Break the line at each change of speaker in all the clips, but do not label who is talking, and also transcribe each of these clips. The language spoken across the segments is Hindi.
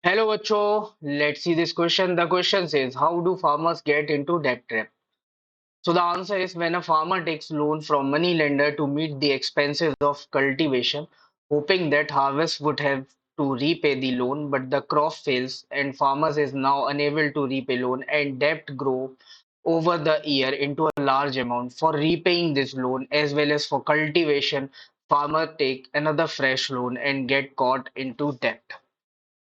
Hello, Bacho. Let's see this question. The question says, how do farmers get into debt trap? So the answer is when a farmer takes loan from money lender to meet the expenses of cultivation, hoping that harvest would have to repay the loan, but the crop fails and farmers is now unable to repay loan and debt grow over the year into a large amount. For repaying this loan as well as for cultivation, farmer take another fresh loan and get caught into debt.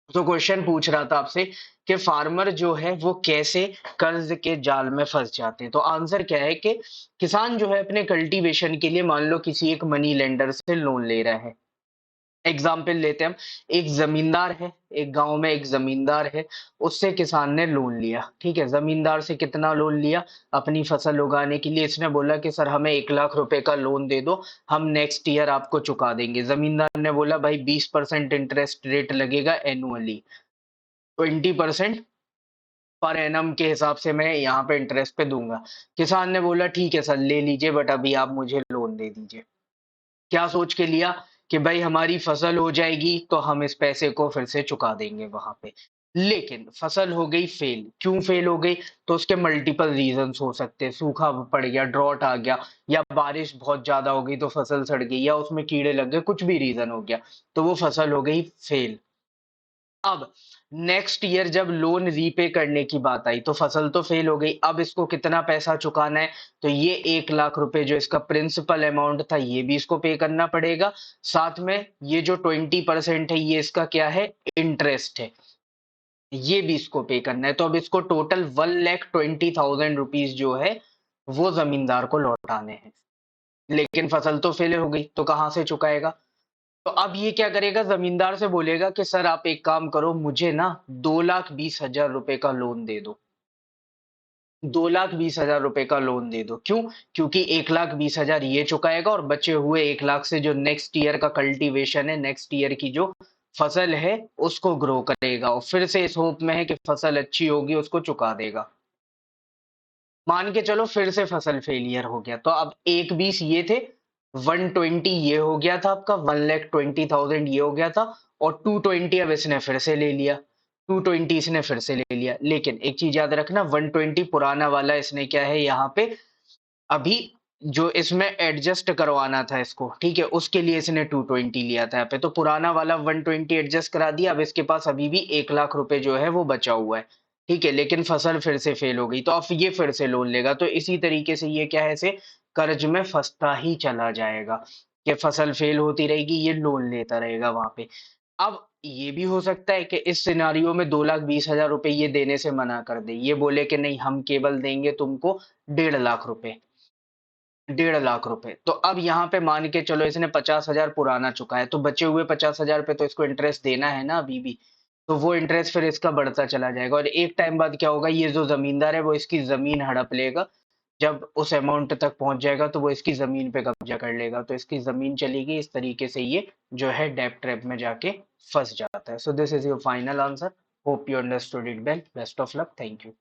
तो क्वेश्चन पूछ रहा था आपसे कि फार्मर जो है वो कैसे कर्ज के जाल में फंस जाते हैं। तो आंसर क्या है कि किसान जो है अपने कल्टीवेशन के लिए मान लो किसी एक मनी लेंडर से लोन ले रहा है। एग्जाम्पल लेते हैं हम, एक जमींदार है, एक गांव में एक जमींदार है, उससे किसान ने लोन लिया। ठीक है, जमींदार से कितना लोन लिया? अपनी फसल उगाने के लिए इसने बोला कि सर हमें 1 लाख रुपए का लोन दे दो, हम नेक्स्ट ईयर आपको चुका देंगे। जमींदार ने बोला भाई 20% इंटरेस्ट रेट लगेगा एनुअली, 20% पर एनम के हिसाब से मैं यहाँ पे इंटरेस्ट पे दूंगा। किसान ने बोला ठीक है सर ले लीजिए, बट अभी आप मुझे लोन दे दीजिए। क्या सोच के लिया कि भाई हमारी फसल हो जाएगी तो हम इस पैसे को फिर से चुका देंगे वहां पे। लेकिन फसल हो गई फेल। क्यों फेल हो गई? तो उसके मल्टीपल रीजंस हो सकते हैं। सूखा पड़ गया, ड्रॉट आ गया, या बारिश बहुत ज्यादा हो गई तो फसल सड़ गई, या उसमें कीड़े लग गए, कुछ भी रीजन हो गया, तो वो फसल हो गई फेल। अब नेक्स्ट ईयर जब लोन रीपे करने की बात आई तो फसल तो फेल हो गई। अब इसको कितना पैसा चुकाना है? तो ये 1 लाख रुपए जो इसका प्रिंसिपल अमाउंट था ये भी इसको पे करना पड़ेगा। साथ में ये जो 20% है ये इसका क्या है? इंटरेस्ट है, ये भी इसको पे करना है। तो अब इसको टोटल 1,20,000 रुपीज जो है वो जमींदार को लौटाने हैं। लेकिन फसल तो फेल हो गई तो कहां से चुकाएगा? तो अब ये क्या करेगा? जमींदार से बोलेगा कि सर आप एक काम करो, मुझे ना 2,20,000 रुपए का लोन दे दो। 2,20,000 रुपए का लोन दे दो। क्यों? क्योंकि 1,20,000 ये चुकाएगा और बचे हुए 1 लाख से जो नेक्स्ट ईयर का कल्टीवेशन है, नेक्स्ट ईयर की जो फसल है उसको ग्रो करेगा और फिर से इस होप में है कि फसल अच्छी होगी उसको चुका देगा। मान के चलो फिर से फसल फेलियर हो गया, तो अब 1,20 ये थे, 120 ये हो गया था आपका, 1,20,000 ये हो गया था, और 220 अब इसने फिर से ले लिया। 220 इसने फिर से ले लिया। लेकिन एक चीज याद रखना, 120 पुराना वाला इसने क्या है यहाँ पे अभी जो इसमें एडजस्ट करवाना था इसको, ठीक है, उसके लिए इसने 220 लिया था यहाँ पे। तो पुराना वाला 120 एडजस्ट करा दिया। अब इसके पास अभी भी 1 लाख रुपए जो है वो बचा हुआ है। ठीक है, लेकिन फसल फिर से फेल हो गई तो अब ये फिर से लोन लेगा। तो इसी तरीके से ये क्या है, इसे कर्ज में फंसता ही चला जाएगा कि फसल फेल होती रहेगी, ये लोन लेता रहेगा वहां पे। अब ये भी हो सकता है कि इस सिनारियो में 2,20,000 रुपए ये देने से मना कर दे, ये बोले कि नहीं हम केवल देंगे तुमको 1,50,000 रुपए। 1,50,000 रुपए। तो अब यहाँ पे मान के चलो इसने 50,000 पुराना चुका है, तो बचे हुए 50,000 पे तो इसको इंटरेस्ट देना है ना अभी भी। तो वो इंटरेस्ट फिर इसका बढ़ता चला जाएगा और एक टाइम बाद क्या होगा, ये जो जमींदार है वो इसकी जमीन हड़प लेगा। जब उस अमाउंट तक पहुंच जाएगा तो वो इसकी जमीन पे कब्जा कर लेगा, तो इसकी जमीन चलेगी। इस तरीके से ये जो है डेब्ट ट्रैप में जाके फंस जाता है। So this is your final answer. Hope you understood it well. Best of luck. Thank you.